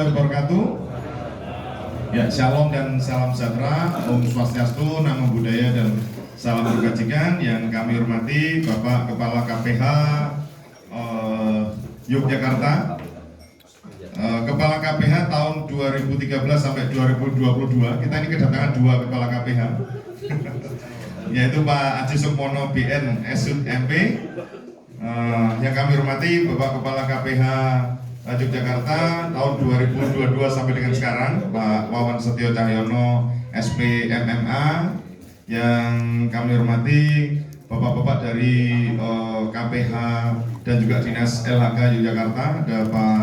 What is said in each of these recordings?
warahmatullahi wabarakatuh. Ya, shalom dan salam sejahtera, Om Swastiastu, Namo Buddhaya dan salam kebajikan. Yang kami hormati Bapak Kepala KPH Yogyakarta, Kepala KPH tahun 2013 sampai 2022. Kita ini kedatangan dua Kepala KPH, yaitu Pak Aji Sukmono BN Esud MP. Yang kami hormati Bapak Kepala KPH Yogyakarta tahun 2022 sampai dengan sekarang, Pak Wawan Setio Cahyono SP MMA. Yang kami hormati Bapak-bapak dari KPH dan juga Dinas LHK Yogyakarta, ada Pak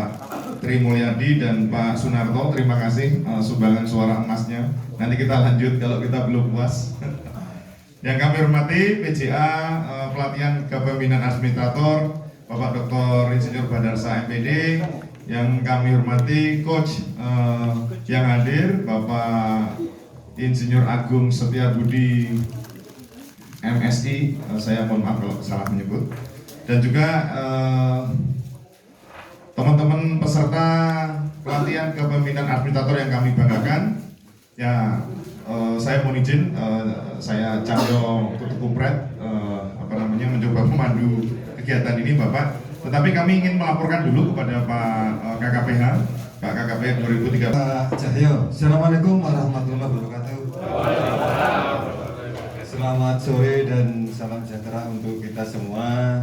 Tri Mulyadi dan Pak Sunarto. Terima kasih sumbangan suara emasnya. Nanti kita lanjut kalau kita belum puas. Yang kami hormati PJA Pelatihan Kepemimpinan Administrator Bapak Dr. Insinyur Bandarsa MPD. Yang kami hormati Coach yang hadir Bapak Insinyur Agung Setiabudi MSI, saya mohon maaf kalau salah menyebut. Dan juga teman-teman peserta pelatihan kepemimpinan administrator yang kami banggakan. Ya, saya mohon izin, saya Cahyo Tutukumpret, mencoba memandu kegiatan ini, Bapak. Tetapi kami ingin melaporkan dulu kepada Pak KKPH, Pak KKPH 2013. Pak Cahyo, Assalamualaikum warahmatullahi wabarakatuh. Selamat sore dan salam sejahtera untuk kita semua.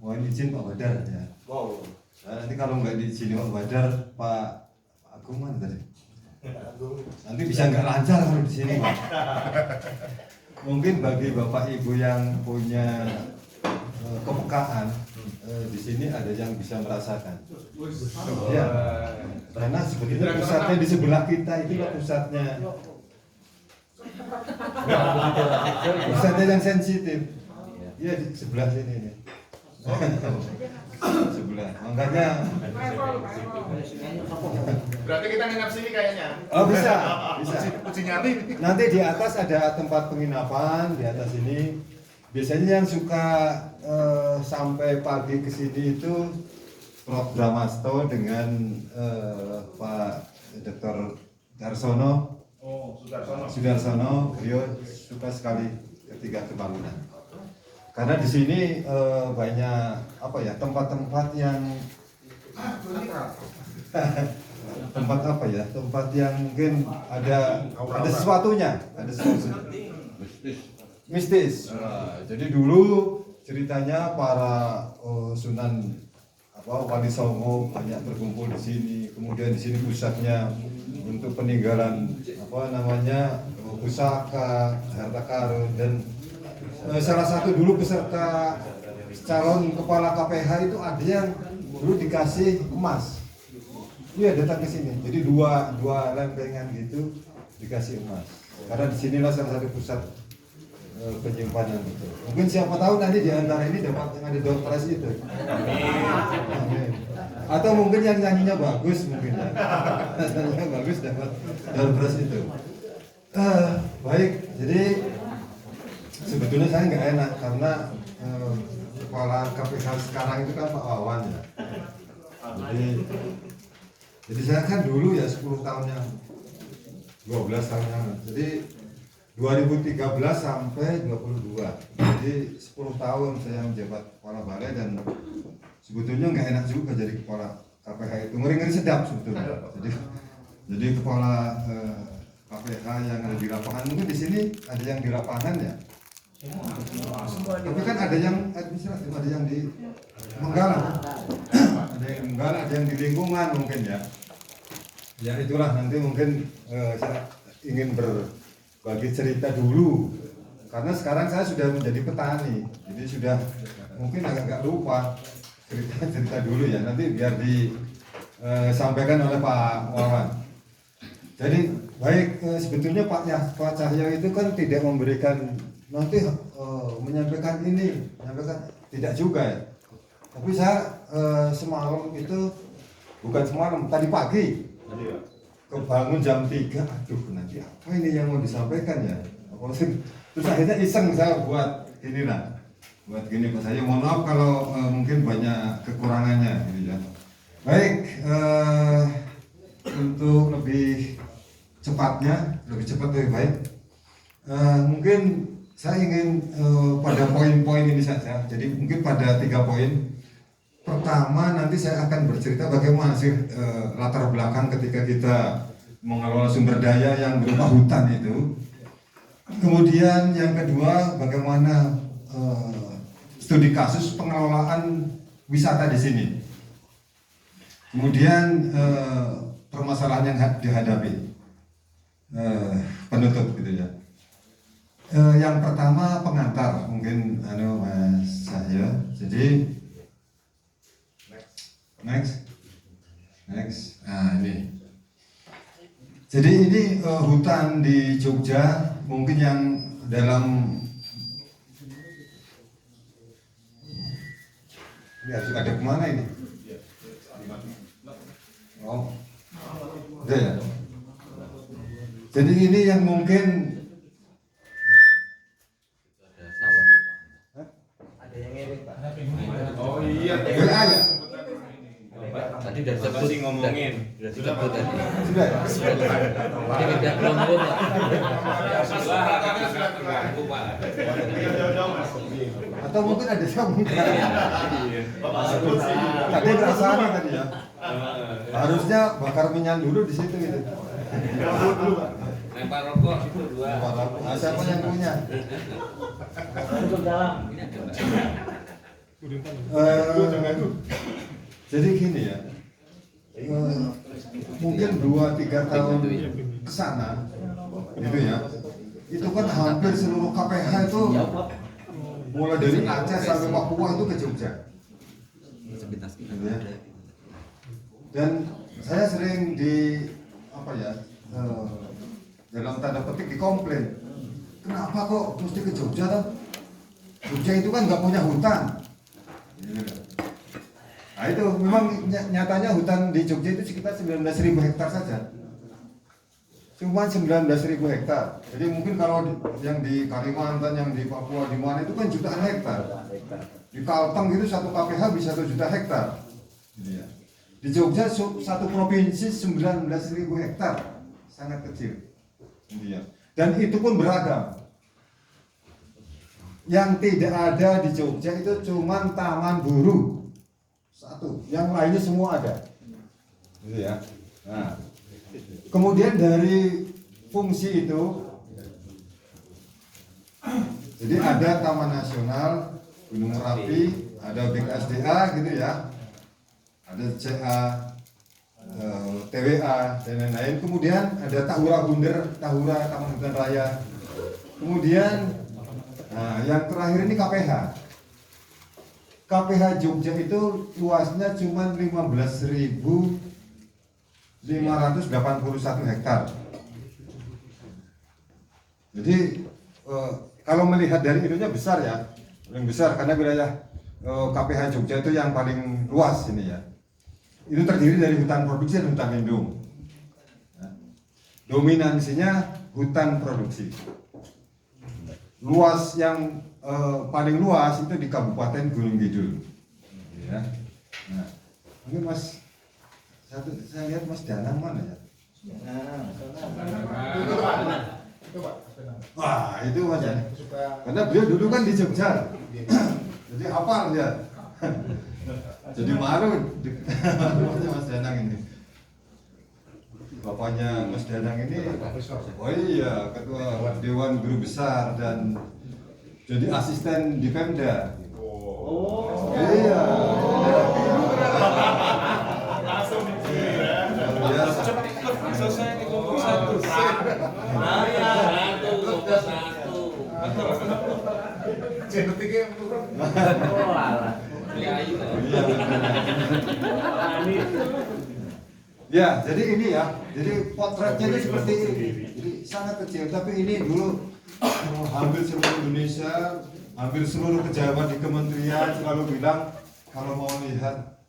Mohon izin Pak Badar ya. Wow. Nanti kalau nggak diizini Pak Badar, Pak Agung mana tadi? Nanti bisa nggak lancar kalau di sini, Pak. Mungkin bagi Bapak Ibu yang punya kepekaan, di sini ada yang bisa merasakan. Ya, karena sebetulnya pusatnya di sebelah kita itulah pusatnya. Pusatnya yang sensitif. Iya di sebelah sini nih. Sebelah. Makanya. Berarti kita nginap sini kayaknya. Oh bisa. Uji nyali. Nanti di atas ada tempat penginapan di atas ini. Biasanya yang suka sampai pagi ke sini itu Prof. Brahmasto dengan Pak Dr. Darsono. Sudarsono, beliau suka sekali ketika pembangunan. Karena di sini banyak tempat-tempat yang tempat yang mungkin ada sesuatunya, mistis. Jadi dulu ceritanya para Sunan Wali Songo banyak berkumpul di sini. Kemudian di sini pusatnya untuk peninggalan pusaka, harta karun, dan salah satu dulu peserta calon kepala KPH itu ada yang dulu dikasih emas. Iya datang ke sini. Jadi dua lempengan gitu dikasih emas. Karena disinilah salah satu pusat penyimpanan itu. Mungkin siapa tahu nanti di antara ini dapat yang ada door prize itu. Amin. Atau mungkin yang nyanyinya bagus mungkin ya. Nyanyinya bagus dapat door prize itu. Baik, jadi sebetulnya saya nggak enak karena kepala KPH sekarang itu kan Pak Wawan ya. Jadi saya kan dulu ya 10 tahun yang 12 tahun yang jadi 2013 sampai 22. Jadi 10 tahun saya menjabat kepala balai dan sebetulnya nggak enak juga jadi kepala KPH itu, ngeri-ngeri sedap sebetulnya. Jadi kepala KPH yang ada di lapangan, mungkin di sini ada yang di lapangan ya. Tapi kan ada yang administratif, ada yang di Menggala, ada yang di Menggala, ada yang di lingkungan mungkin ya. Ya itulah nanti mungkin saya ingin berbagi cerita dulu. Karena sekarang saya sudah menjadi petani, jadi sudah mungkin agak lupa cerita dulu ya. Nanti biar disampaikan oleh Pak Wawan. Jadi baik, sebetulnya Pak Cahyo itu kan tidak memberikan nanti menyampaikan ini, tidak juga ya. Tapi saya semalam itu, bukan semalam, tadi pagi kebangun jam 3, aduh nanti apa ini yang mau disampaikan ya. Terus akhirnya iseng saya buat gini Pak Cahyo, mohon maaf kalau mungkin banyak kekurangannya gitu ya. Baik, untuk lebih cepatnya, lebih cepat lebih baik. Mungkin saya ingin pada poin-poin ini saja. Jadi mungkin pada 3 poin. Pertama, nanti saya akan bercerita bagaimana sih latar belakang ketika kita mengelola sumber daya yang berupa hutan itu. Kemudian yang kedua, bagaimana studi kasus pengelolaan wisata di sini. Kemudian permasalahan yang dihadapi penutup gitu ya. Yang pertama pengantar mungkin Mas Cahyo. Jadi next. Nah ini. Jadi ini hutan di Jogja mungkin yang dalam ini harus ada kemana ini? Oh, udah ya. Jadi ini yang mungkin Ada yang ngirim Pak. Oh iya, WA ya? Tadi udah disebut ngomongin. Sudah disebut tadi. Sudah ya? Ini tidak promo Pak. Atau mungkin ada yang mungkin. Tadi rasanya tadi ya. Harusnya bakar minyak dulu di situ gitu. Lempar rokok itu 2. Nah, siapa yang punya? Jadi gini ya, mungkin 2-3 tahun ke sana, gitu ya, itu kan hampir seluruh KPH itu mulai dari Aceh sampai Papua itu ke Jogja. Gitu ya. Dan saya sering dalam tanda petik dikomplain, kenapa kok mesti ke Jogja toh? Jogja itu kan nggak punya hutan. Nah itu memang nyatanya hutan di Jogja itu sekitar 19.000 hektar saja. Cuma 19.000 hektar. Jadi mungkin kalau yang di Kalimantan, yang di Papua, di mana itu kan jutaan hektar. Di Kalteng itu 1 KPH bisa 1 juta hektar. Di Jogja satu provinsi 19.000 hektar, sangat kecil. Dan itu pun beragam. Yang tidak ada di Jogja itu cuma Taman Buru 1, yang lainnya semua ada. Gitu ya. Nah, kemudian dari fungsi itu, jadi ada Taman Nasional Gunung Merapi, ada BKSDA gitu ya, ada CA, TWA dan lain-lain. Kemudian ada Tahura Bunder, Tahura Taman Hutan Raya. Kemudian, nah yang terakhir ini KPH. KPH Jogja itu luasnya cuma 15.581 hektar. Jadi kalau melihat dari itunya besar ya, paling besar karena wilayah KPH Jogja itu yang paling luas ini ya. Itu terdiri dari hutan produksi dan hutan lindung. Dominansinya hutan produksi. Luas yang paling luas itu di Kabupaten Gunung Kidul. Ya. Nah, mungkin Mas saya lihat Mas Danang mana ya? Wah, itu Mas ya. Karena beliau dulu kan di Jogja. Jadi hafal dia. Jadi malu Mas Danang ini. Bapaknya Mas Danang ini, oh iya, ketua Dewan Guru Besar dan jadi asisten di Pemda. Oh, iya. Langsung Biasa. selesai dikumpul 1. Genetiknya turun. Ya, jadi ini ya, jadi potretnya itu seperti ini, jadi sangat kecil. Tapi ini dulu hampir seluruh Indonesia, hampir seluruh pejabat di kementerian selalu bilang kalau mau lihat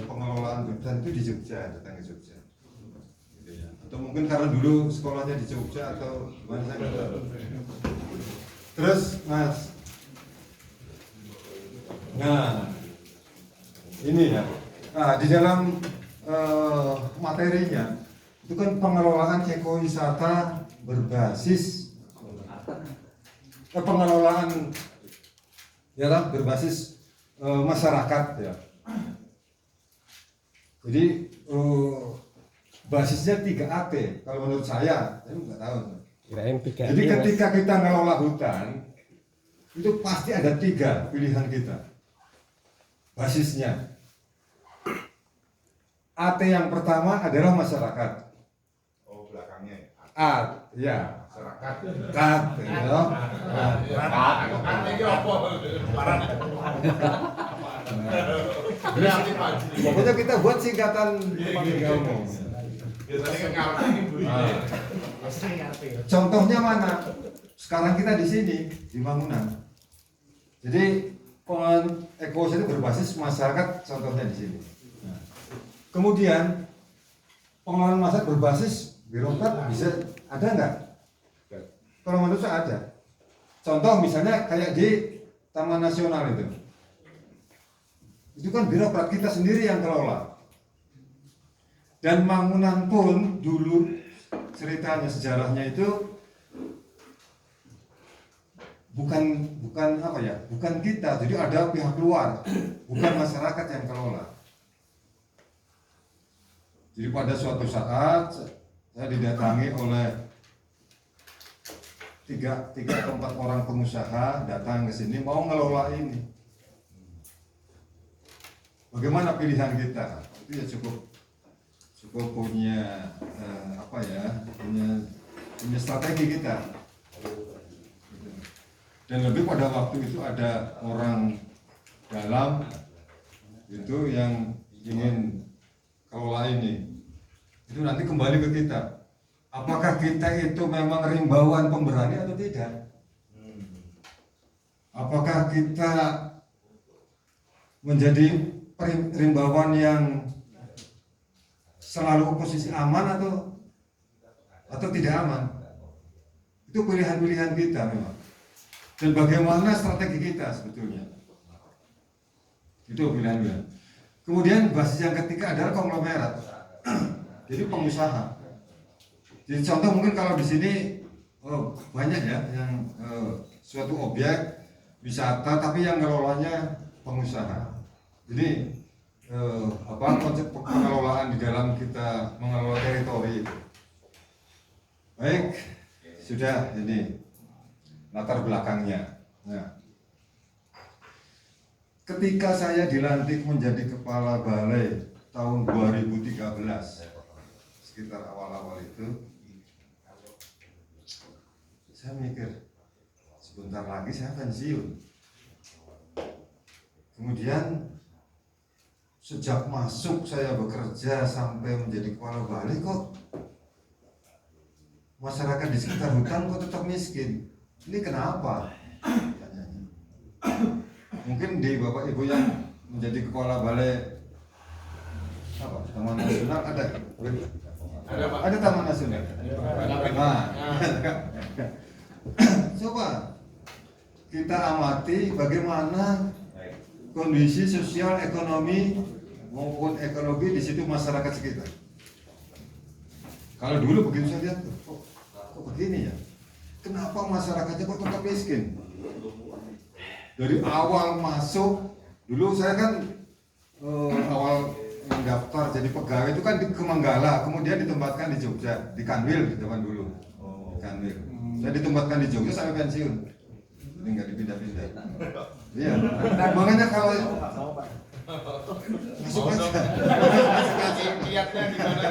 pengelolaan hutan itu di Jogja, datang ke Jogja. Gitu ya. Atau mungkin karena dulu sekolahnya di Jogja atau gimana saya nggak tahu. Terus Mas, nah ini ya. Nah, di dalam materinya itu kan pengelolaan ekowisata berbasis pengelolaan ya lah, berbasis masyarakat ya. Jadi basisnya 3AT kalau menurut saya nggak tahu. Jadi ketika kita ngelola hutan itu pasti ada 3 pilihan kita basisnya. AT yang pertama adalah masyarakat. Oh, belakangnya. A, ya. Masyarakat. Kat, ya. Ini apa? Parah. Pokoknya kita buat singkatan tiga umum. Biasanya kan ngarepin burinya. Contohnya mana? Sekarang kita di sini di bangunan. Jadi pengelolaan ekosistem berbasis masyarakat contohnya di sini. Nah, kemudian pengelolaan masyarakat berbasis birokrat bisa ada nggak? Kalau menurut saya ada. Contoh misalnya kayak di Taman Nasional itu kan birokrat kita sendiri yang kelola. Dan bangunan pun dulu ceritanya sejarahnya itu bukan apa ya, bukan kita, jadi ada pihak luar, bukan masyarakat yang kelola. Jadi pada suatu saat saya didatangi oleh tiga atau 4 orang pengusaha datang ke sini mau ngelola ini. Bagaimana pilihan kita? Itu ya cukup punya punya strategi kita. Dan lebih pada waktu itu ada orang dalam itu yang ingin kelola ini. Itu nanti kembali ke kita. Apakah kita itu memang rimbawan pemberani atau tidak? Apakah kita menjadi rimbawan yang selalu posisi aman atau tidak aman? Itu pilihan-pilihan kita memang. Dan bagaimana strategi kita sebetulnya? Itu pilihan-pilihan. Kemudian basis yang ketiga adalah konglomerat. Jadi pengusaha. Jadi contoh mungkin kalau di sini banyak ya yang suatu objek wisata tapi yang ngelolanya pengusaha. Jadi konsep pengelolaan di dalam kita mengelola teritori itu. Baik, sudah ini latar belakangnya. Nah, ketika saya dilantik menjadi kepala balai tahun 2013, sekitar awal-awal itu, saya mikir sebentar lagi saya pensiun. Kemudian sejak masuk saya bekerja sampai menjadi kepala balai kok masyarakat di sekitar hutan kok tetap miskin. Ini kenapa? Mungkin di Bapak Ibu yang menjadi kepala balai Taman Nasional ada Pak. Ada Taman Nasional. Nah, coba kita amati bagaimana kondisi sosial ekonomi maupun ekologi di situ masyarakat sekitar. Kalau dulu begitu saya lihat, kok begini ya? Kenapa masyarakatnya kok tetap miskin? Dari awal masuk, dulu saya kan awal mendaftar jadi pegawai itu kan di Manggala, kemudian ditempatkan di Jogja, di Kanwil di zaman dulu. Di Kanwil. Saya ditempatkan di Jogja sampai pensiun. Ini nggak dipindah-pindah. Iya. Makanya kalau masuk aja. Lihatnya gimana?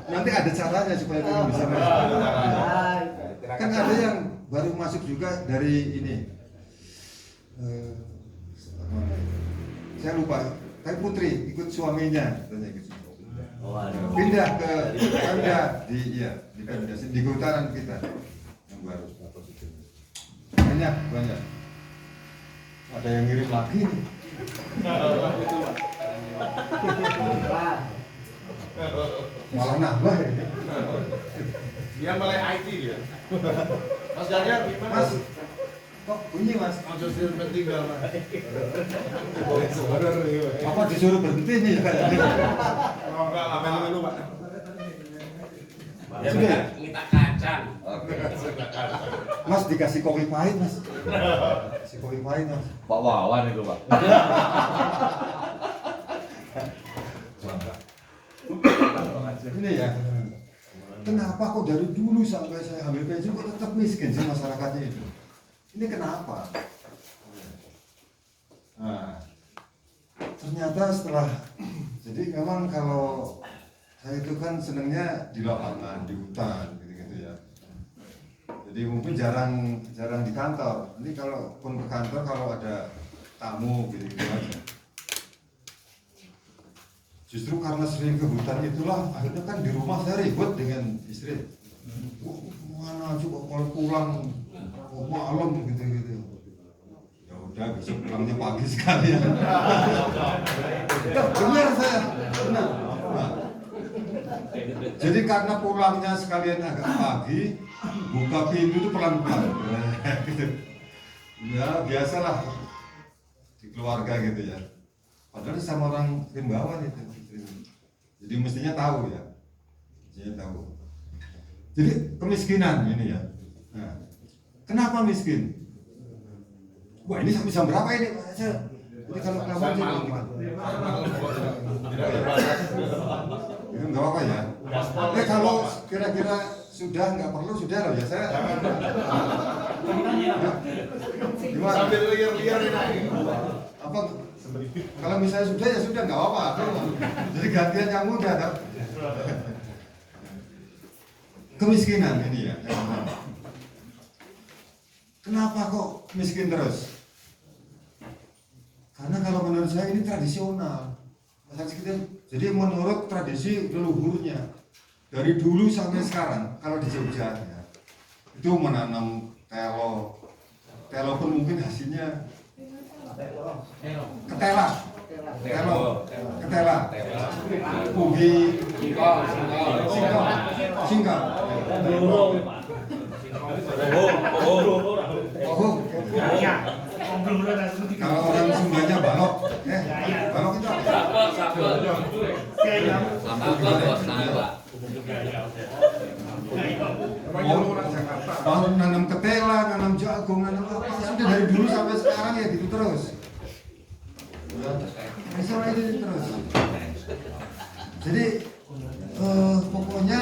Nanti ada caranya supaya kita bisa masuk. Kan ada yang baru masuk juga dari ini. Saya lupa. Tapi Putri ikut suaminya, katanya gitu. Pindah ke Pemda di Pemda di Kehutanan kita yang baru. Banyak. Ada yang ngirim lagi nih. Malah nambah ya. Dia mulai IT dia. Mas Ganjar gimana? Mas, Kok bunyi mas? Ojo sirpen tinggal Mas. Apa disuruh berhenti nih kayaknya? Oh enggak lah melu-melu Pak. Ya, Sudah ya? minta kacang. Mas dikasih kopi pahit mas. Kasih kopi pahit mas. Pak Wawan itu, Pak. Ini ya. Kenapa kok dari dulu sampai saya ambil pensiun kok tetap miskin sih masyarakatnya itu? Ini kenapa? Nah, ternyata setelah jadi memang kalau saya itu kan senangnya di lapangan, di hutan, gitu-gitu ya. Jadi mungkin jarang di kantor. Ini kalau pun ke kantor kalau ada tamu gitu-gitu aja. Justru karena sering ke hutan itulah akhirnya kan di rumah saya ribut dengan istri. Mana coba kalau pulang malam gitu-gitu. Ya udah besok pulangnya pagi sekalian. Benar saya, benar. Nah, jadi karena pulangnya sekalian agak pagi, buka pintu itu pelan-pelan. Gitu. Ya biasalah di keluarga gitu ya. Padahal sama orang Rimbawan itu. Jadi mestinya tahu ya. Mestinya tahu. Jadi kemiskinan ini ya. Nah, kenapa miskin? Wah ini sampai jam berapa ini? Jadi kalau kelamaan Saya malam, Pak. Tidak terbatas. itu nggak apa-apa ya. Tapi kalau kira-kira sudah nggak perlu sudah loh ya saya. Gimana? Sambil liar-liar ini. Apa? Kalau misalnya sudah ya sudah nggak apa-apa. Jadi gantian yang muda kan? Kemiskinan ini ya. Kenapa kok miskin terus? Karena kalau menurut saya ini tradisional. Jadi menurut tradisi leluhurnya dari dulu sampai sekarang kalau di Jogja ya, itu menanam telo pun mungkin hasilnya ketela, ubi, singkong, kalau orang Sundanya balok, balok itu apa? Mau nanam ketela, nanam jagung, nanam apa, sudah dari dulu sampai sekarang ya gitu terus. Misalnya itu terus. Jadi pokoknya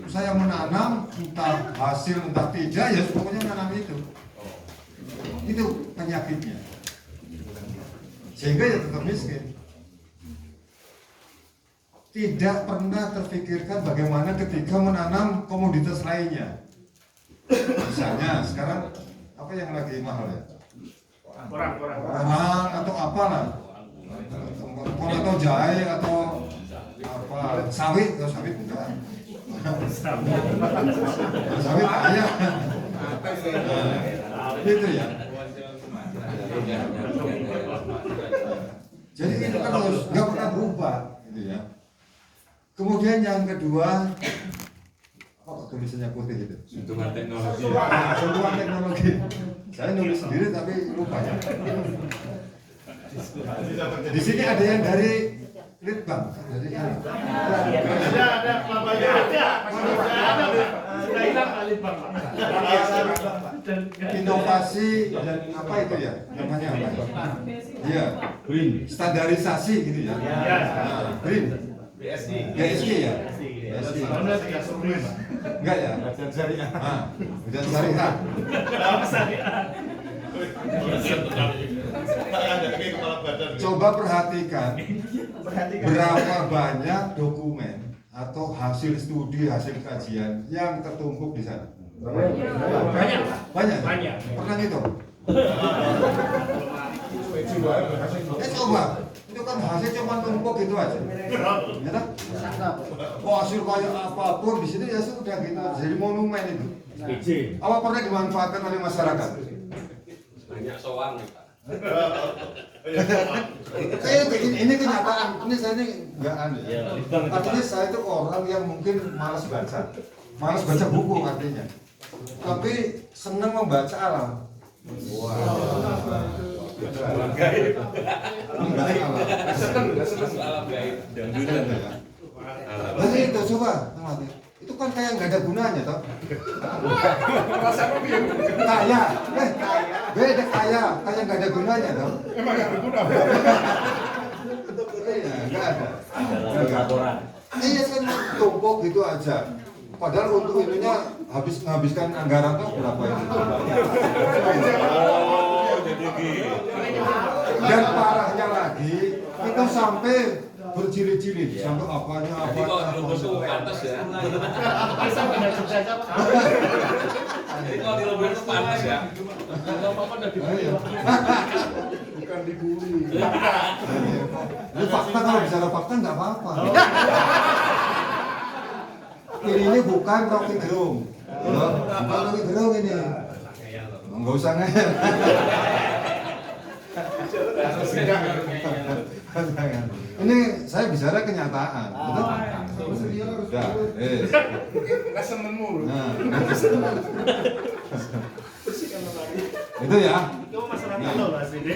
saya menanam entah hasil entah tidak ya pokoknya menanam itu. Itu penyakitnya. Sehingga ya tetap miskin. Tidak pernah terfikirkan bagaimana ketika menanam komoditas lainnya. Misalnya sekarang apa yang lagi mahal ya? Orang atau apalah. Atau jahe atau apa sawit enggak. Sawit ayam. Itu ya. Jadi itu kan harus nggak pernah berubah, gitu ya. Kemudian yang kedua, apa tulisannya putih itu? Sentuhan teknologi. Sentuhan teknologi. Saya nulis sendiri tapi lupa ya. Di sini ada yang dari Litbang, dari Ada kelapanya. Sudah hilang Litbang, Pak. inovasi dan apa itu ya? Namanya apa? Iya. Standarisasi gitu ya. Nah, BRIN. BSI. BSI ya. BSI. Enggak ya? Badan syariah. Badan syariah. Coba perhatikan berapa banyak dokumen atau hasil studi, hasil kajian yang tertumpuk di sana. Banyak. Pernah ngitung? Coba, itu kan hasil cuma tumpuk gitu aja. Ya tak? Hasil kayak apapun di sini ya sudah gitu, jadi monumen itu. Apa pernah dimanfaatkan oleh masyarakat? Banyak soang nih, Pak. Ini kenyataan, ini saya ini enggak aneh. Artinya saya itu orang yang mungkin malas baca buku artinya. Tapi senang membaca alam. Alam gaib. Enggak salah. Alam gaib. Dangdutan. Berarti itu coba, itu kan kayak nggak ada gunanya toh. Kaya, beda kaya nggak ada gunanya toh. Emang nggak berguna. Iya, nggak ada. Laporan. Iya kan tumpuk gitu aja. Padahal untuk ininya menghabiskan anggaran tuh berapa itu? Oh, jadi gitu. Dan parahnya lagi itu sampai berjilid-jilid sampai apanya Jadi kalau dilebur tuh pantas ya. Masa nggak sukses apa? Jadi kalau dilebur tuh pantas ya. Nggak apa-apa udah dibeli. Bukan dibully. Ini fakta, kalau bicara fakta nggak apa-apa. Ini bukan Rocky Gerung, bukan Rocky Gerung ini. Nggak usah ngeyel. Ini saya bicara kenyataan, betul? Udah, Nggak seneng mulu. Nah, itu ya. Itu masyarakat lo lah sini.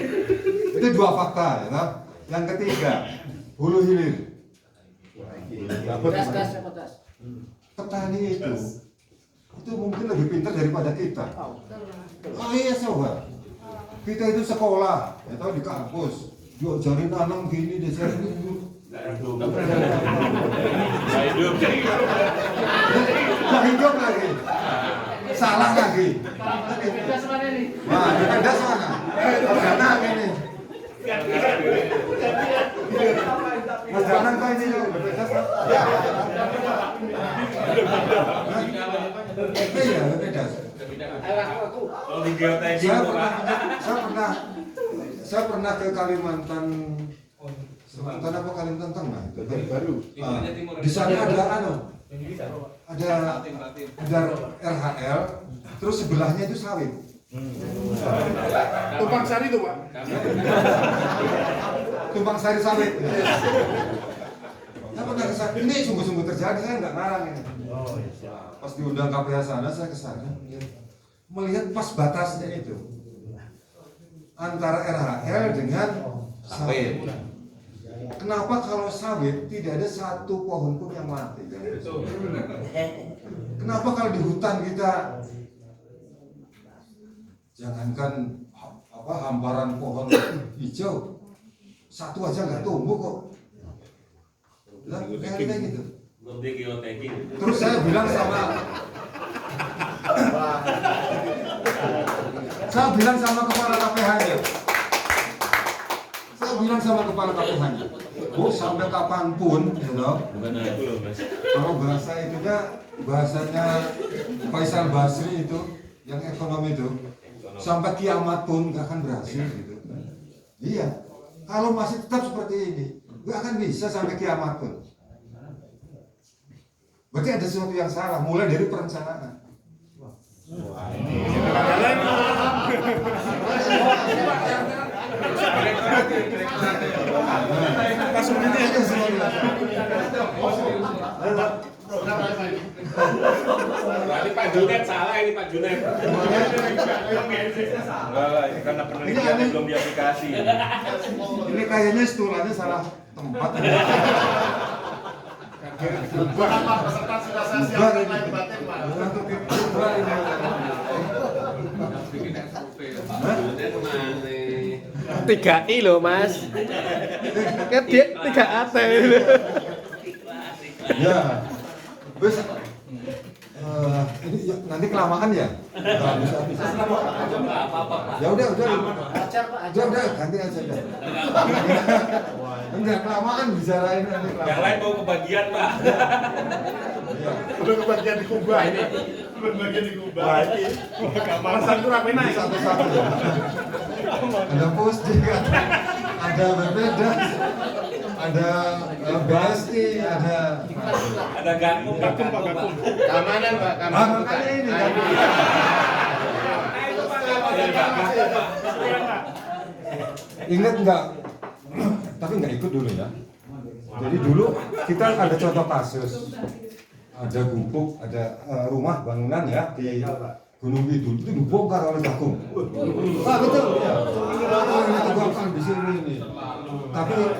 Itu dua fakta, ya toh? Yang ketiga, hulu hilir. Petani itu mungkin lebih pintar daripada kita. Oh iya sobat, kita itu sekolah, ya tahu di kampus, diajarin nanam gini, diajarin itu. Nggak hidup lagi, salah lagi. Wah, di pedas mana? Danang ini. Mas Danang kok ini loh, pedas. Iya, pedas. Saya pernah ke Kalimantan apa Kalimantan Tengah itu baru. Di sana ada RHL, terus sebelahnya itu sawit. Tumpang Sari tuh Pak. Tumpang sari sawit. Saya pernah kesana. Ini sungguh-sungguh terjadi, saya nggak ngarang ini. Pas diundang KPH sana, saya kesana melihat pas batasnya itu antara RHL dengan sawit. Kenapa kalau sawit tidak ada satu pohon pun yang mati? Kenapa kalau di hutan kita jangankan hamparan pohon hijau, satu aja nggak tumbuh kok? Lah, kayak gitu. Terus saya bilang sama kepala KPH-nya. Bu, sampai kapanpun, you know, kalau bahasanya Faisal Basri itu, yang ekonomi itu, sampai kiamat pun nggak akan berhasil gitu. Iya, kalau masih tetap seperti ini, nggak akan bisa sampai kiamat pun. Berarti ada sesuatu yang salah, mulai dari perencanaan. Berarti Pak Junet salah ini Pak Junet. Ini karena penelitiannya belum diaplikasi. Ini kayaknya setulannya salah tempat. Berapa peserta sudah saya siapkan lain batin Pak? 3I loh Mas. Kedit 3AT. Ya, wes. Ini nanti kelamaan ya? Nggak bisa. Ya udah. Udah, ganti aja dah. Enggak kelamaan bicarain nanti kelamaan. Yang lain mau kebagian Pak. Udah kebagian di Kubah ini. Kebagian di Kubah. Kamar satu rapi naik. Satu-satu ya. Ada pusdik, ada berbeda, ada BSI, ada gakum. Keamanan Pak, makanya ini kan. Ingat nggak? Tapi nggak ikut dulu ya. Jadi dulu kita ada contoh kasus, ada gubuk, ada rumah bangunan ya di Gunung Kidul itu dibongkar oleh Gakum. Ah betul ya. Ini tegukan di sini ini.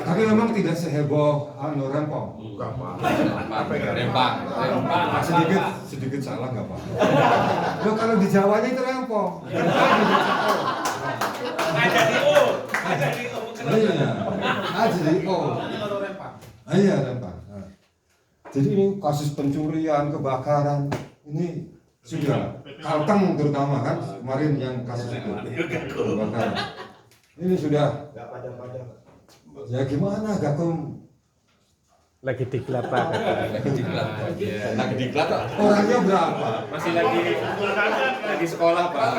Tapi memang tidak seheboh Rempong. Rempang. Sedikit salah nggak Pak? Loh kalau di Jawanya itu Rempong. Iya, jadi iya Rempang. Jadi ini kasus pencurian, kebakaran ini sudah Kalteng terutama kan kemarin yang kasus itu kebakaran. Ini sudah ya gimana Gakum Lagi diklat Pak. Lagi diklat Pak. orangnya berapa? Masih lagi sekolah Pak.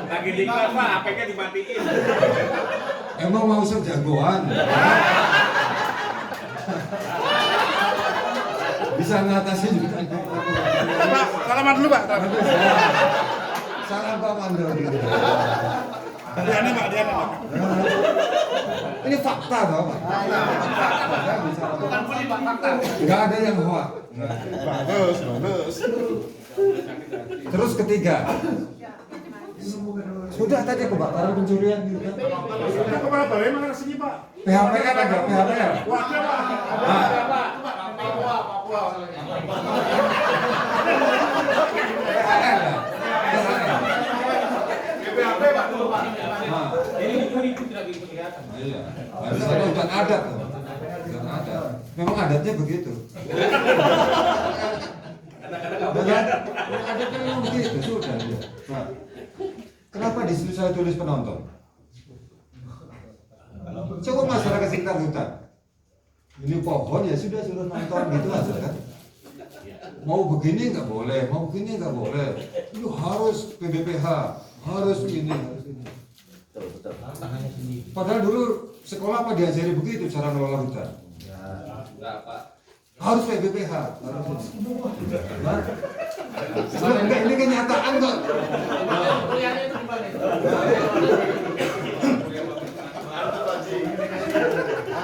Lagi diklat Pak, APK dimatiin. Emang mau sejagoan? Bisa ngatasi juga. Salaman dulu Pak. Salam Pak Mandor. Diana Pak, Diana Pak. Ini fakta tau Pak. Bukan bully Pak, fakta. Nggak ada yang hoax. Bagus. Terus ketiga, sudah tadi kebakaran pencurian gitu kan. Kita kemana Pak? Emang ada sini Pak. PHPL ada PHPL. Wadah Pak. Papua. BPHP Pak dulu Pak. Iya. Harus ada hutan adat tuh. Hutan adat. Memang adatnya begitu. Adatnya memang begitu sudah. Nah, kenapa di situ saya tulis penonton? Coba masyarakat sekitar hutan. Ini pohon ya sudah suruh nonton gitu aja kan. Mau begini nggak boleh, mau begini nggak boleh. Itu harus PBPH, harus ini, harus ini. Padahal dulu sekolah apa diajari begitu cara ngelola hutan? Enggak Pak. Harus PBPH. Harus. Enggak, ini kenyataan kok.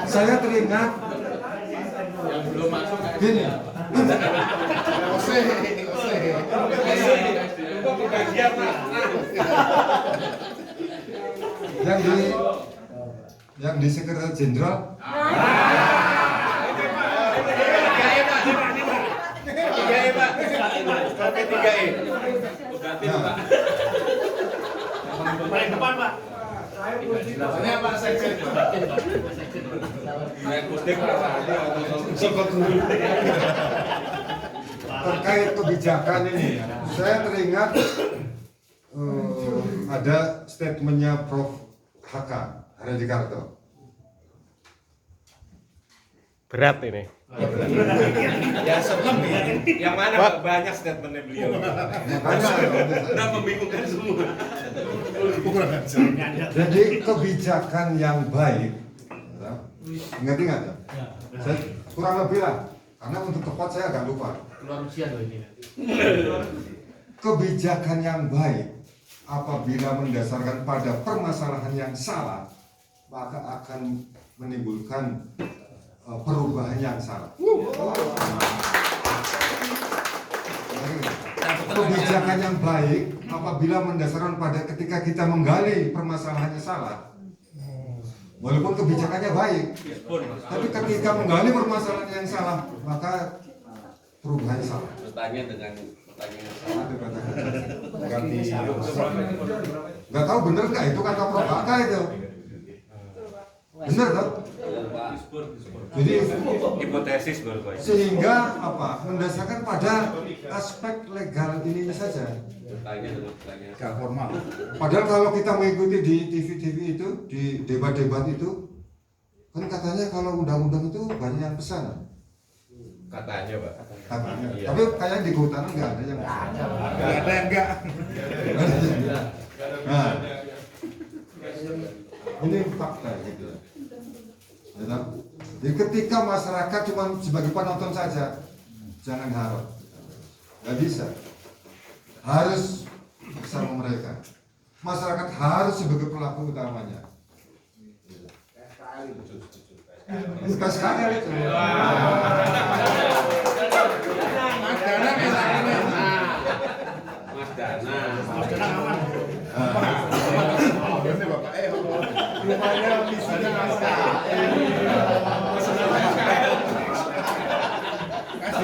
Saya teringat Yang belum masuk gini. Yang di Sekretaris Jenderal Paling depan Pak. Ini apa sekjen? terkait kebijakan ini, saya teringat ada statementnya Prof. HK Hadikarto. Berat ini. Ya serem ya. Yang mana Pak? Banyak statementnya beliau. Udah membingungkan semua. Jadi kebijakan yang baik, ingat-ingat ya. Saya kurang lebih lah, karena untuk tepat saya agak lupa. Kebijakan yang baik apabila mendasarkan pada permasalahan yang salah, maka akan menimbulkan perubahan yang salah. Kebijakan yang baik apabila mendasarkan pada ketika kita menggali permasalahannya salah, walaupun kebijakannya baik, tapi ketika menggali permasalahan yang salah, maka perubahannya salah. Bertanya dengan pertanyaan yang salah. Nggak tahu bener nggak itu kata Prof. HK itu. Bener kan? Jadi Hipotesis baru Pak. sehingga apa? Mendasarkan pada aspek legal ini saja. Bertanya dengan pertanyaan. Gak formal. Padahal kalau kita mengikuti di TV-TV itu, di debat-debat itu, kan katanya kalau undang-undang itu banyak yang pesan. Katanya Pak. Katanya. Iya. Tapi kayaknya di kehutanan nggak ada yang pesan. Gak ada yang enggak. Nah, ini fakta gitu. Ya, kan? Jadi ketika masyarakat cuma sebagai penonton saja, jangan harap, nggak bisa. Harus bersama mereka. Masyarakat harus sebagai pelaku utamanya. Suka sekali.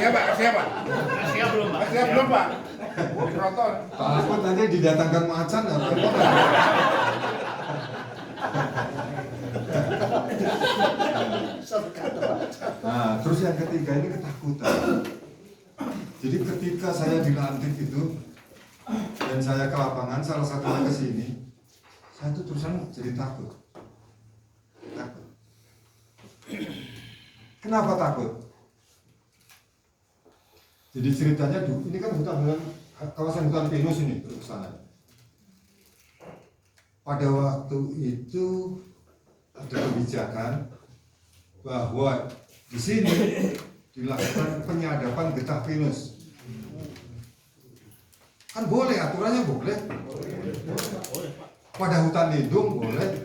Siapa? Siapa? Siap belum, Pak? Siap belum, Pak? Penonton. Takut nanti didatangkan macan ya. Nah, terus yang ketiga ini ketakutan. Jadi ketika saya dilantik itu dan saya ke lapangan, salah satunya ke sini, saya tuh terusan jadi takut. Takut. Kenapa takut? Jadi ceritanya ini kan kawasan hutan pinus ini ke sana. Pada waktu itu ada kebijakan bahwa di sini dilakukan penyadapan getah pinus. Kan boleh, aturannya boleh. Pada hutan lindung boleh,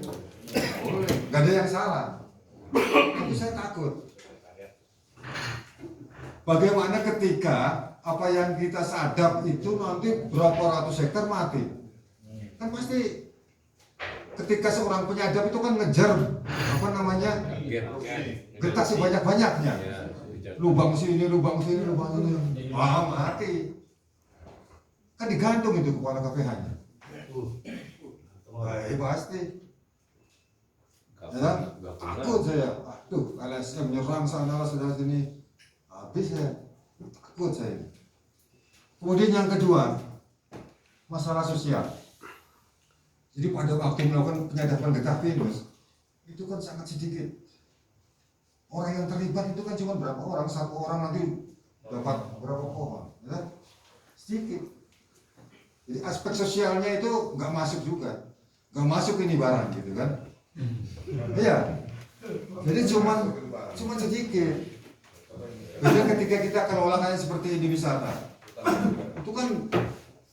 nggak ada yang salah. Tapi saya takut. Bagaimana ketika apa yang kita sadap itu nanti berapa ratus hektar mati? Kan pasti ketika seorang penyadap itu kan ngejar apa namanya getah sebanyak-banyaknya. Lubang sini, lubang sini, lubang sini. Wah, mati. Kan digantung itu kepala KPH-nya. Wah, pasti. Ya, takut saya. Aduh, LSM menyerang sana sudah sini. Habis saya. Takut saya. Kemudian yang kedua, masalah sosial. Jadi pada waktu melakukan penyadapan getah pinus, itu kan sangat sedikit. Orang yang terlibat itu kan cuma berapa orang, satu orang nanti dapat berapa pohon, ya? Sedikit. Jadi aspek sosialnya itu nggak masuk juga, nggak masuk ini barang gitu kan? Iya. Jadi cuma sedikit. Jadi ketika kita kelolaannya seperti di wisata, itu kan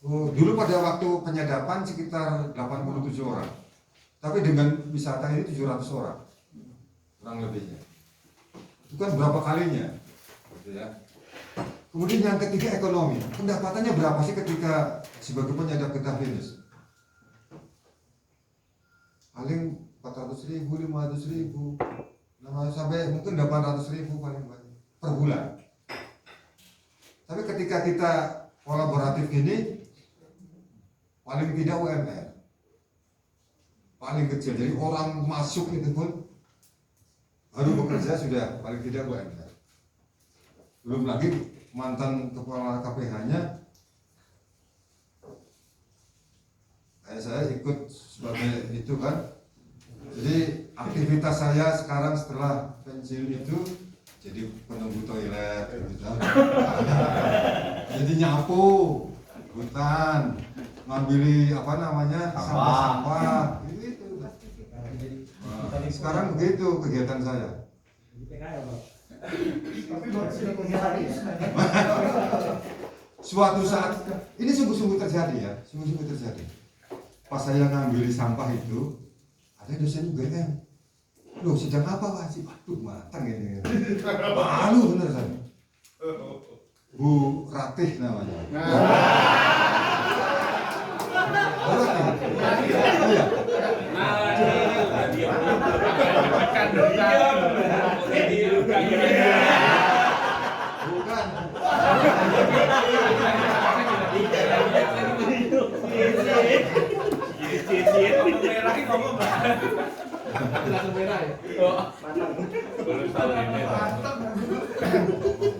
dulu pada waktu penyadapan sekitar 87 orang, tapi dengan wisata ini 700 orang, kurang lebihnya. Itu kan berapa kalinya, gitu ya. Kemudian yang ketiga ekonomi, pendapatannya berapa sih ketika sebagai penyadap getah pinus? Paling 400.000, 500.000, sampai mungkin 800.000 paling banyak per bulan. Tapi ketika kita kolaboratif gini, paling tidak UMR, paling kecil. Jadi orang masuk itu pun baru bekerja sudah paling tidak UMR. Belum lagi mantan kepala KPH-nya, saya ikut sebagai itu kan. Jadi aktivitas saya sekarang setelah pensiun itu jadi penunggu toilet, gitu. Jadi nyapu hutan, ngambil apa namanya sampah-sampah, gitu. Nah, sekarang begitu kegiatan saya. Suatu saat ini sungguh-sungguh terjadi ya, sungguh-sungguh terjadi. Pas saya ngambil sampah itu, ada dosen UGM. Loh, sedang apa Pak Haji? Aduh, matang ini. Malu bener saya. Bu Ratih namanya. Iya. Bukan.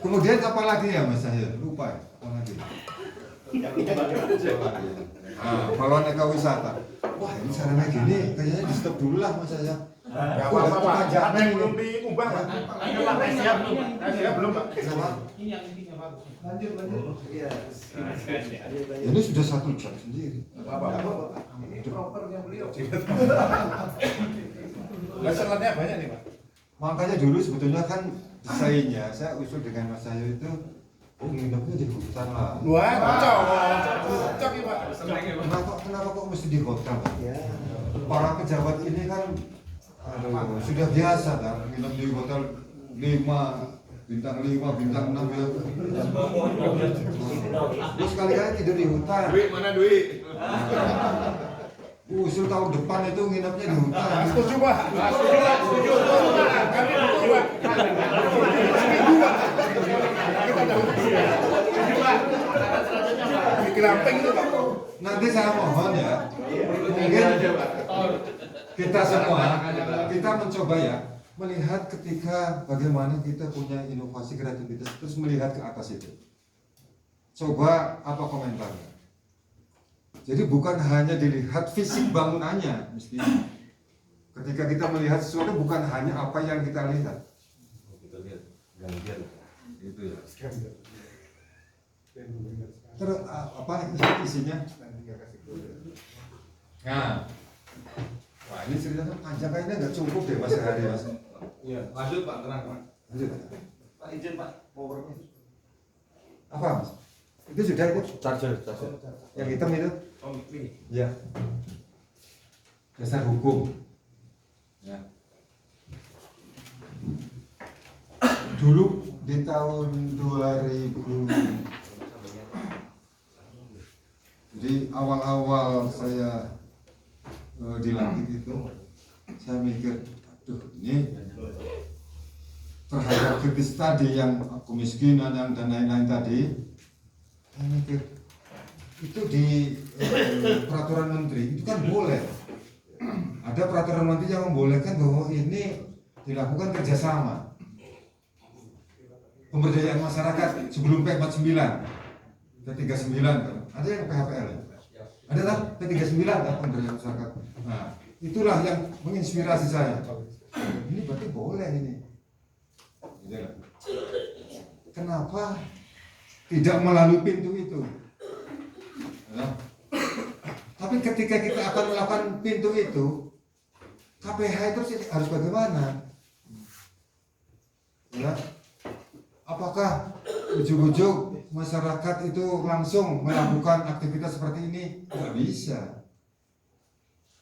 Kemudian apa lagi ya Mas saya lupa ya, apa lagi? Pahlawan ekowisata. Wah ini caranya gini, kayaknya di stop dulu lah Mas saya. Ya apa-apa Pak, ada yang belum diubah Pak. Ayo Pak, siap belum? Siap belum Pak? Ini yang intinya bagus. Lanjut. Iya. Ini sudah 1 jam sendiri. Apa-apa. Ini propernya beliau. Leselannya banyak nih Pak. Makanya dulu sebetulnya kan desainnya saya usul dengan Mas Cahyo itu, nginepnya di hutan lah. Wah, cocok ya Pak. Kenapa kok mesti di hotel? Ya. Para pejabat ini kan sudah biasa kan nginep di hotel 5 bintang 5, bintang 6 ya. Terus kali-kali tidur di hutan. Duit mana duit? Usul tahun depan itu nginepnya di hutan. Setuju Pak. Setuju. Kami setuju Pak. Kita Gramping itu Pak. Nanti saya mohon ya, mungkin kita semua, kita mencoba ya, melihat ketika bagaimana kita punya inovasi kreativitas, terus melihat ke atas itu. Coba apa komentarnya? Jadi bukan hanya dilihat fisik bangunannya, mestinya. Ketika kita melihat sesuatu bukan hanya apa yang kita lihat. Kita lihat gantian. Itu ya. Terus apa isinya? Nah, wah ini ceritanya panjang kayaknya nggak cukup deh mas sehari mas. Iya, lanjut Pak, tenang Pak. Lanjut. Pak izin Pak, powernya. Apa mas? Itu sudah itu Charger. yang hitam itu? Oh, ini. Ya. Dasar hukum. Ya. Dulu di tahun 2000, jadi awal-awal saya dilantik itu, saya mikir, aduh ini terhadap kritis tadi yang kemiskinan yang dan lain-lain tadi, saya mikir itu di peraturan menteri itu kan boleh, ada peraturan menteri yang membolehkan bahwa ini dilakukan kerjasama pemberdayaan masyarakat sebelum P49, P39 kan, ada yang PHPL ya? Ada kan P39 kan pemberdayaan masyarakat. Nah, itulah yang menginspirasi saya. Ini berarti boleh ini. Gitu. Kenapa tidak melalui pintu itu? Nah, tapi ketika kita akan melakukan pintu itu, KPH itu harus bagaimana? Ya. Apakah ujuk-ujuk masyarakat itu langsung melakukan aktivitas seperti ini? Tidak bisa.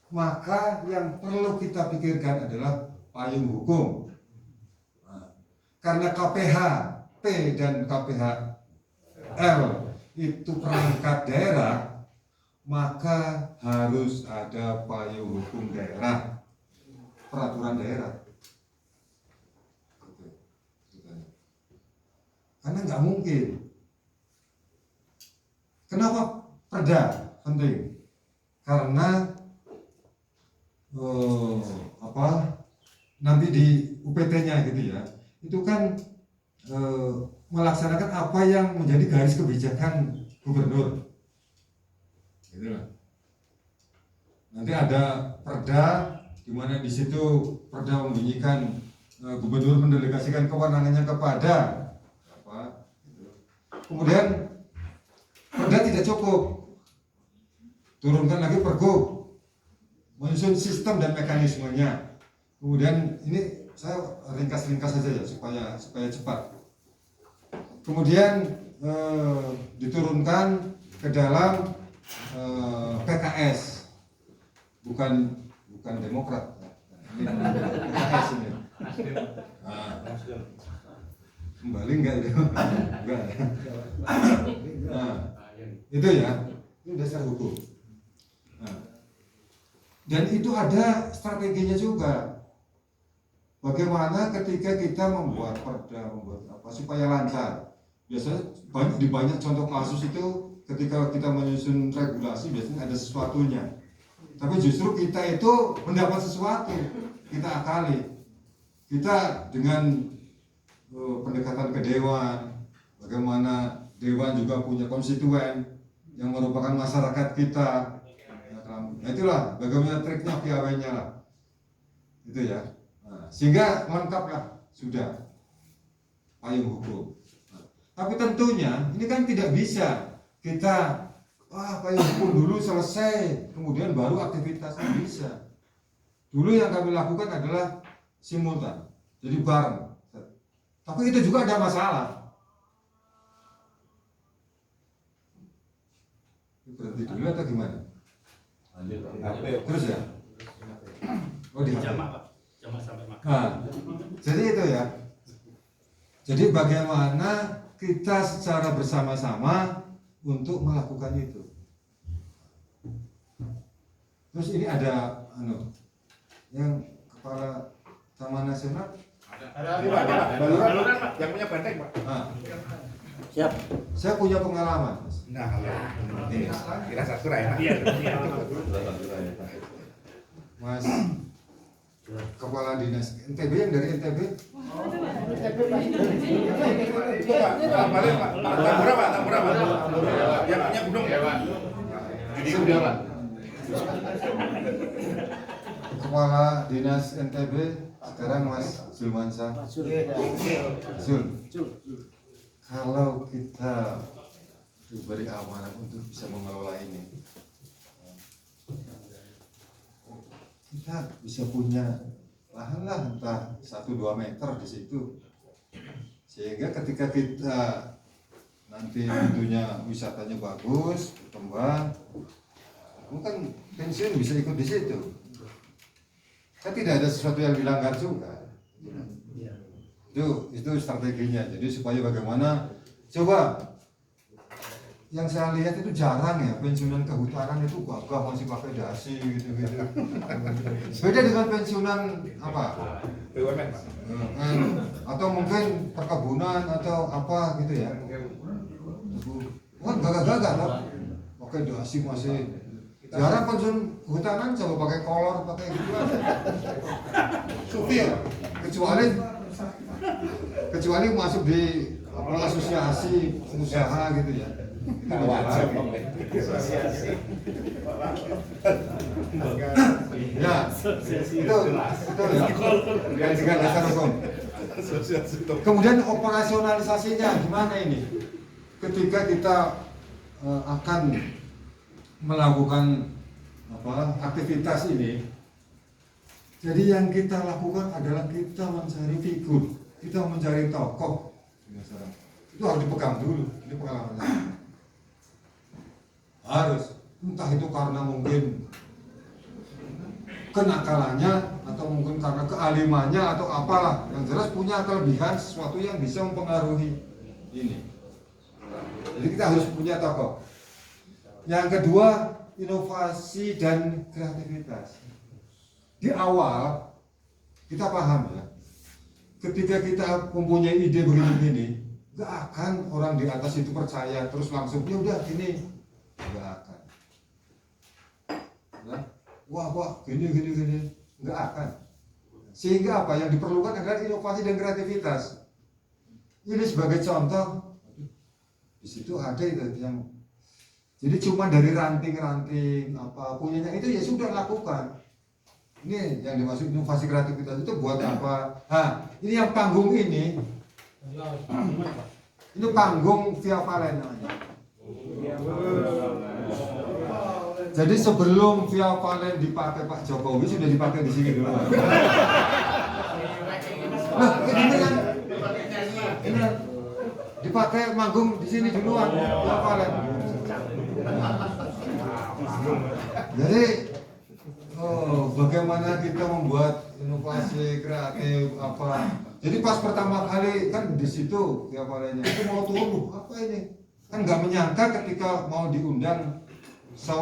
Maka yang perlu kita pikirkan adalah payung hukum. Nah, karena KPH P dan KPH L itu perangkat daerah, maka harus ada payung hukum daerah, peraturan daerah. Karena nggak mungkin. Kenapa perda penting? Karena nanti di UPT-nya gitu ya, itu kan melaksanakan apa yang menjadi garis kebijakan gubernur. Gitu lah. Nanti ada perda di mana di situ perda membunyikan gubernur mendelegasikan kewenangannya kepada apa. Kemudian perda tidak cukup, turunkan lagi pergub, menyusun sistem dan mekanismenya. Kemudian ini saya ringkas-ringkas saja ya supaya cepat. Kemudian diturunkan ke dalam PKS, bukan Demokrat, ini PKS ini. Nah, kembali enggak itu? Enggak. Nah, itu ya, itu dasar hukum. Nah, dan itu ada strateginya juga. Bagaimana ketika kita membuat perda, membuat apa supaya lancar. Biasanya di banyak contoh kasus itu ketika kita menyusun regulasi biasanya ada sesuatunya. Tapi justru kita itu mendapat sesuatu, kita akali. Kita dengan pendekatan ke dewan, bagaimana dewan juga punya konstituen yang merupakan masyarakat kita. Nah, itulah bagaimana triknya piawainya lah. Itu ya. Nah, sehingga lengkaplah sudah payung hukum. Nah, tapi tentunya ini kan tidak bisa kita payung hukum dulu selesai kemudian baru aktivitas, kan bisa. Dulu yang kami lakukan adalah simultan, jadi bareng. Tapi itu juga ada masalah. Berhenti dulu atau gimana? Terus ya? Oh di Jamak sampai makan. Nah, jadi itu ya. Jadi bagaimana kita secara bersama-sama untuk melakukan itu. Terus ini ada yang kepala Taman Nasional Ada lagi, Pak. Baluran, Pak. Yang punya banteng, Pak. Nah, Siap. saya punya pengalaman, Mas. Nah, kalau ini kira satu ya, Pak. Mas Kepala Dinas NTB yang dari NTB. Itu Pak, balik Pak. Tambora, Pak. Tambora, Pak. Yang punya gunung ya, Pak. Jadi udah, Pak. Kepala Dinas NTB sekarang Mas Zulmansyah. Zul. Kalau kita diberi amanah untuk bisa mengelola ini, kita bisa punya lahan lah entah 1-2 meter di situ, sehingga ketika kita nanti tentunya wisatanya bagus, berkembang, kan pensiun bisa ikut di situ. Kan tidak ada sesuatu yang dilanggar juga. Itu strateginya. Jadi supaya bagaimana, coba yang saya lihat itu jarang ya pensiunan kehutanan itu gagah masih pakai dasi gitu. Beda dengan pensiunan apa? BUMN, Pak. Atau mungkin perkebunan atau apa gitu ya. Kan gagah-gagah loh. Pakai dasi masih. Jarang pensiun kehutanan coba pakai kolor, pakai gitu aja. Supir, kecuali masuk di asosiasi pengusaha gitu ya. Ya, itu ya. Yang tiga dasar hukum. Kemudian operasionalisasinya gimana ini? Ketika kita akan melakukan aktivitas ini, jadi yang kita lakukan adalah kita mencari figur, kita mencari tokoh. Itu harus dipegang dulu. Ini pengalaman saya. Harus, entah itu karena mungkin kenakalannya atau mungkin karena kealimannya atau apalah, yang jelas punya kelebihan sesuatu yang bisa mempengaruhi ini. Jadi kita harus punya tokoh. Yang kedua, inovasi dan kreativitas. Di awal kita paham ya, ketika kita mempunyai ide begini-begini, nggak akan orang di atas itu percaya terus langsung ya udah gini, nggak akan. Nah, wah gini, nggak akan. Sehingga apa yang diperlukan adalah inovasi dan kreativitas. Ini sebagai contoh, di situ ada itu yang jadi cuma dari ranting-ranting apa punyanya itu ya sudah lakukan. Ini yang dimaksud inovasi kreativitas itu buat apa? Ini yang panggung ini panggung Via Valen namanya. Jadi sebelum Via Valen dipakai Pak Jokowi sudah dipakai di sini dulu. Nah, ini dipakai manggung di sini duluan Via Valen. Jadi bagaimana kita membuat inovasi kreatif apa? Jadi pas pertama kali kan di situ ya palanya itu mau turun apa ini? Kan nggak menyangka ketika mau diundang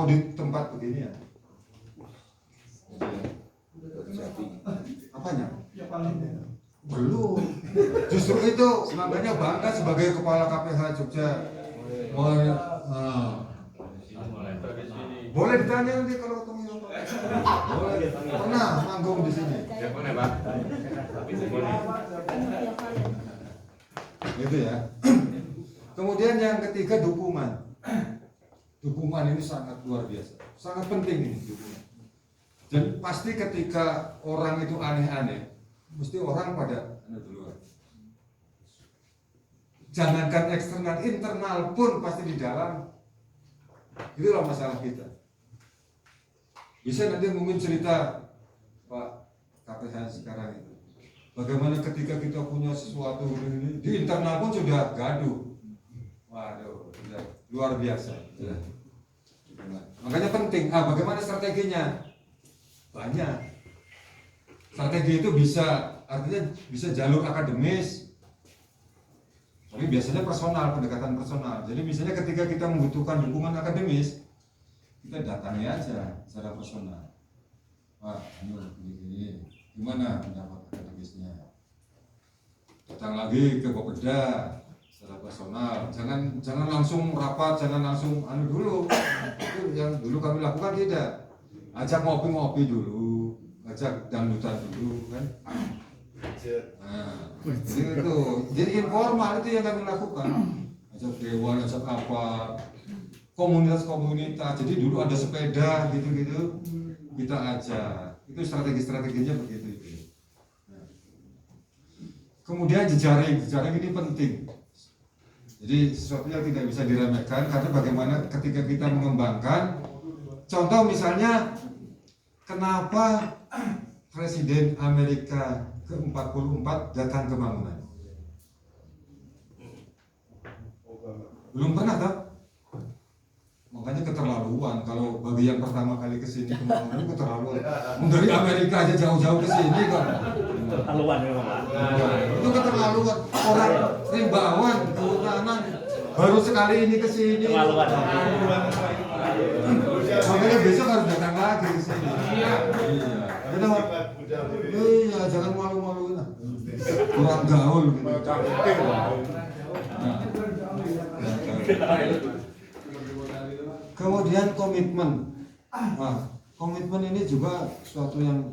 di tempat begini ya. Apanya? Belum. Justru itu makanya bangga sebagai kepala KPH Jogja. Boleh ditanya nanti kalau ketemu boleh. Pernah manggung di sini. Ya boleh, Pak. Gitu ya. Kemudian yang ketiga dukungan. Dukungan ini sangat luar biasa, sangat penting ini dukungan. Dan pasti ketika orang itu aneh-aneh, mesti orang pada duluan. Jangankan eksternal, internal pun pasti di dalam. Itulah masalah kita. Bisa nanti mungkin cerita Pak KPH sekarang itu. Bagaimana ketika kita punya sesuatu ini, di internal pun sudah gaduh. Waduh, luar biasa. Ya. Makanya penting, bagaimana strateginya? Banyak. Strategi itu bisa, artinya bisa jalur akademis, tapi biasanya personal, pendekatan personal. Jadi misalnya ketika kita membutuhkan dukungan akademis, kita datangi aja secara personal. Wah, ini gimana pendapat akademisnya? datang lagi ke Bapeda secara personal, jangan langsung rapat, jangan langsung anu dulu. Itu yang dulu kami lakukan tidak, ajak ngopi-ngopi dulu, ajak dangdutan dulu kan. Nah, itu jadi informal itu yang kami lakukan, ajak dewan, ajak apa, komunitas. Jadi dulu ada sepeda gitu kita ajak, itu strateginya begitu itu. Nah. Kemudian jejaring ini penting. Jadi sesuatu yang tidak bisa diremehkan, karena bagaimana ketika kita mengembangkan, contoh misalnya kenapa Presiden Amerika ke-44 datang ke Mangunan? Belum pernah tak? Makanya keterlaluan kalau bagi yang pertama kali kesini ke Mangunan itu keterlaluan. Dari Amerika aja jauh-jauh kesini kan. Keterlaluan memang Pak. Itu keterlaluan. Orang Rimbawan, Kehutanan baru sekali ini kesini. Keterlaluan. Makanya besok harus datang lagi ke sini. Iya. Iya, jangan malu-maluin lah. Kurang gaul gitu. Kemudian komitmen. Nah, komitmen ini juga suatu yang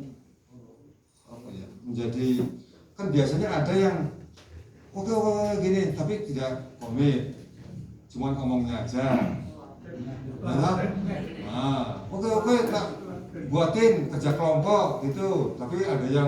apa ya, menjadi, kan biasanya ada yang oke gini tapi tidak komit, cuma ngomongnya aja. Nah, oke tak buatin kerja kelompok gitu, tapi ada yang